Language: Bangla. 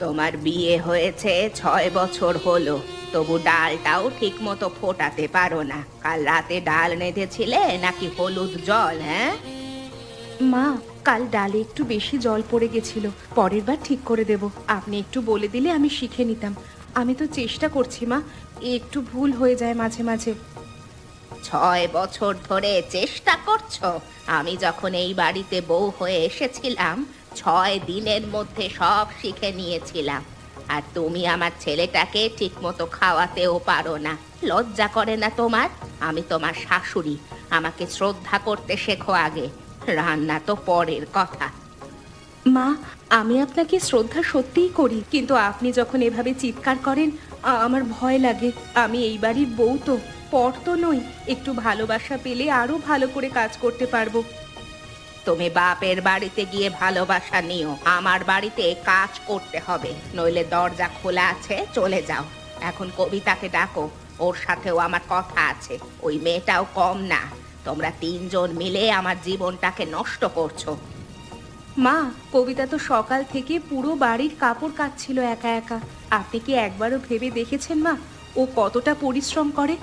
তোমার বিয়ে হয়েছে 6 বছর হলো, তবু ডালটাও ঠিক মতো ফোটাতে পারো না। কাল রাতে ডাল নেধেছিলে নাকি হলুদ জল? হ্যাঁ, মা, কাল ডালে একটু বেশি জল পড়ে গেছিল, পরের বার ঠিক করে দেব। আপনি একটু বলে দিলে আমি শিখে নিতাম। আমি তো চেষ্টা করছি মা, একটু ভুল হয়ে যায় মাঝে মাঝে। 6 বছর ধরে চেষ্টা করছো? আমি যখন এই বাড়িতে বউ হয়ে এসেছিলাম, 6 দিনের মধ্যে সব শিখে নিয়েছিলাম। আর তুমি আমার ছেলেটাকে ঠিক মতো খাওয়াতেও পারো না। লজ্জা করে না তোমার? আমি তোমার শাশুড়ি, আমাকে শ্রদ্ধা করতে শেখো আগে। রান্না তো পরের কথা। মা, আমি আপনাকে শ্রদ্ধা সত্যিই করি, কিন্তু আপনি যখন এভাবে চিৎকার করেন আমার ভয় লাগে। আমি এই বাড়ির বউ তো, পর তো নই। একটু ভালোবাসা পেলে আরো ভালো করে কাজ করতে পারবো। তুমি বাপের বাড়িতে গিয়ে ভালোবাসা নিও, আমার বাড়িতে কাজ করতে হবে। নইলে দরজা খোলা আছে, চলে যাও। এখন কবিতাকে ডাকো, ওর সাথেও আমার কথা আছে। ওই মেয়েটাও কম না। তোমরা তিনজন মিলে আমার জীবনটাকে নষ্ট করছো। মা, কবিতা তো সকাল থেকে পুরো বাড়ির কাপড় কাচ্ছিল একা একা। আপনি কি একবারও ভেবে দেখেছেন মা, ও কতটা পরিশ্রম করে?